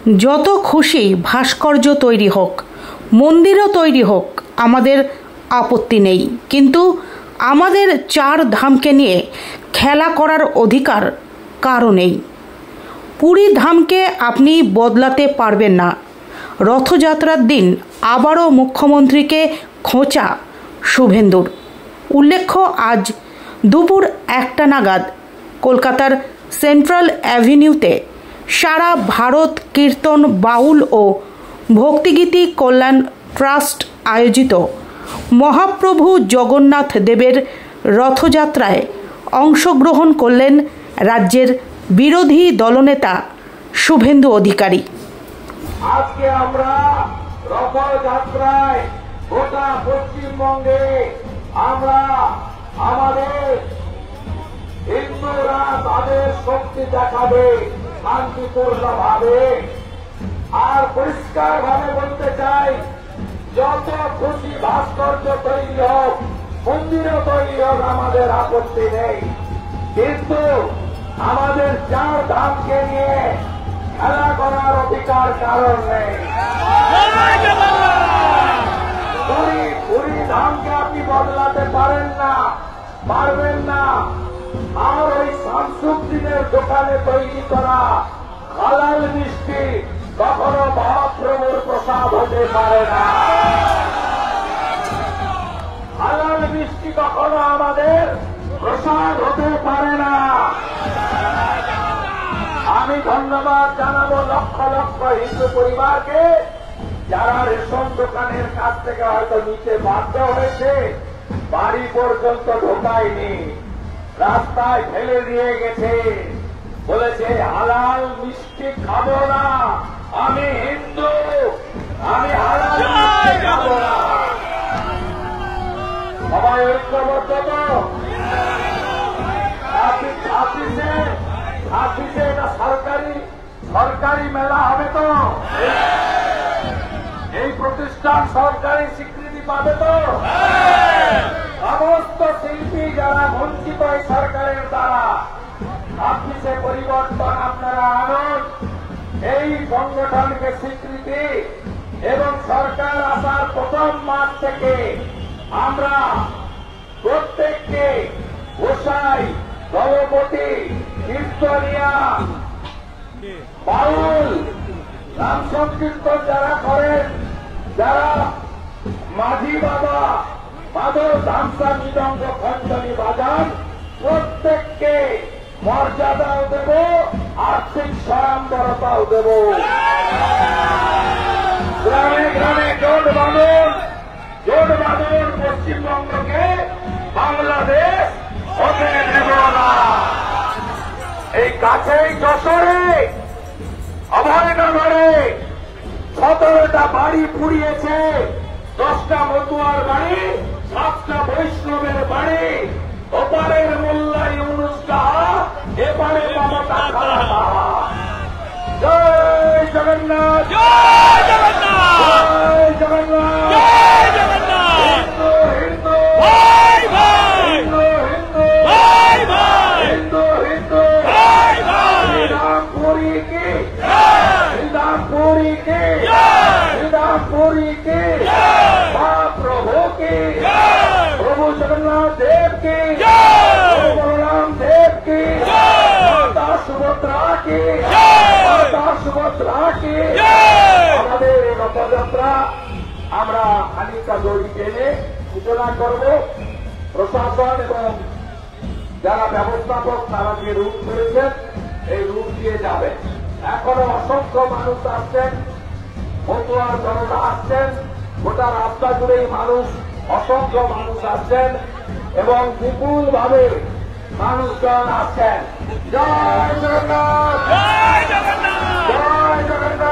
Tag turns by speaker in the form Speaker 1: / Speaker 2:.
Speaker 1: যত খুশি ভাস্কর্য তৈরি হোক, মন্দিরও তৈরি হোক, আমাদের আপত্তি নেই, কিন্তু আমাদের চার ধামকে নিয়ে খেলা করার অধিকার কারও নেই। পুরী ধামকে আপনি বদলাতে পারবেন না। রথযাত্রার দিন আবারও মুখ্যমন্ত্রীকে খোঁচা শুভেন্দুর। উল্লেখ্য, আজ দুপুর 1টা নাগাদ কলকাতার সেন্ট্রাল অ্যাভিনিউতে সারা ভারত কীর্তন বাউল ও ভক্তিগীতি কল্যাণ ট্রাস্ট আয়োজিত মহাপ্রভু জগন্নাথ দেবের রথযাত্রায় অংশগ্রহণ করলেন রাজ্যের বিরোধী দলনেতা শুভেন্দু অধিকারী।
Speaker 2: আজকে আমরা রথযাত্রায় গোটা পশ্চিমবঙ্গে আমরা আমাদের হিন্দুরা তাদের শক্তি দেখাবে শান্তিপূর্ণ ভাবে। আর পরিষ্কার ভাবে বলতে চাই, যত খুশি ভাস্কর্য তৈরি হোক, মন্দিরও তৈরি হোক, আমাদের আপত্তি নেই, কিন্তু আমাদের চার ধামকে নিয়ে খেলা করার অধিকার কারণ নেই। পুরী ধামকে আপনি বদলাতে পারেন না, পারবেন না। আর ওই শামসুদ্দিনের দোকানে তৈরি করা হালাল মিষ্টি কখনো মহাপ্রভুর প্রসাদ হতে পারে না। হালাল মিষ্টি কখনো আমাদের প্রসাদ হতে পারে না। আমি ধন্যবাদ জানাবো লক্ষ লক্ষ হিন্দু পরিবারকে, যারা রেশন দোকানের কাছ থেকে হয়তো নিতে বাধ্য হয়েছে, বাড়ি পর্যন্ত ঢোকায়নি, রাস্তায় ফেলে দিয়ে গেছে, বলেছে হালাল মিষ্টি খাবো না, আমি হিন্দু, আমি হালাল মিষ্টি খাবো না। সবাই ঐক্যবদ্ধ তো? 26-এ এটা সরকারি মেলা হবে তো? এই প্রতিষ্ঠান সরকারি স্বীকৃতি পাবে তো? সমস্ত শিল্পী যারা বঞ্চিত এই সরকারের দ্বারা, 26-এ পরিবর্তন আপনারা আনুন, এই সংগঠনকে স্বীকৃতি, এবং সরকার আসার প্রথম মাস থেকে আমরা প্রত্যেককে গোসাই, দলপতি, কীর্তনিয়া, বাউল, নাম সংকীর্তন যারা করেন, যারা মাঝি বাবা, মাদল, ধামসা, মৃদঙ্গ, খঞ্জনি বাজান, প্রত্যেককে মর্যাদাও দেব, আর্থিক স্বয়ম্বরতাও দেব। গ্রামে গ্রামে জোট বাঁধন পশ্চিমবঙ্গকে বাংলাদেশ হতে দেব না। এই কাছেই যশোরে অভয়নগরে 17টা বাড়ি পুড়িয়েছে, 10টা মতুয়ার বাড়ি, 7টা বৈষ্ণবের বাড়ি, ওপারের মোল্লা ইউনুস সাহা, এপারে মমতা সাহা। জয় জগন্নাথ, জয় জগন্নাথ, জয় জগন্নাথ, জয় জগন্নাথ। হিন্দু হিন্দু ভাই ভাই, হিন্দু হিন্দু ভাই ভাই, হিন্দু হিন্দু ভাই ভাই। শ্রীরামপুরী কি জয়, শ্রীরামপুরী কি জয়, শ্রীরামপুরী কি জয়, মহাপ্রভু কি জয়, প্রভু জগন্নাথ দেব কি জয়, প্রভু বলরাম দেব কি জয়, মাতা সুভদ্রা কি জয়, মাতা সুভদ্রা কি জয়। আমাদের এই রথযাত্রা আমরা খানিকটা দড়ি টেনে সূচনা করব। প্রশাসন এবং যারা ব্যবস্থাপক তারা যে রুট করেছেন, এই রুট দিয়ে যাবে। এখনো অসংখ্য মানুষ আসছেন, মতুয়ার জনতা আসছেন, গোটা রাস্তা জুড়েই মানুষ, অসংখ্য মানুষ আসছেন এবং বিপুল ভাবে মানুষজন আসছেন। জয় জগন্নাথ, জয় জগন্নাথ, জয় জগন্নাথ।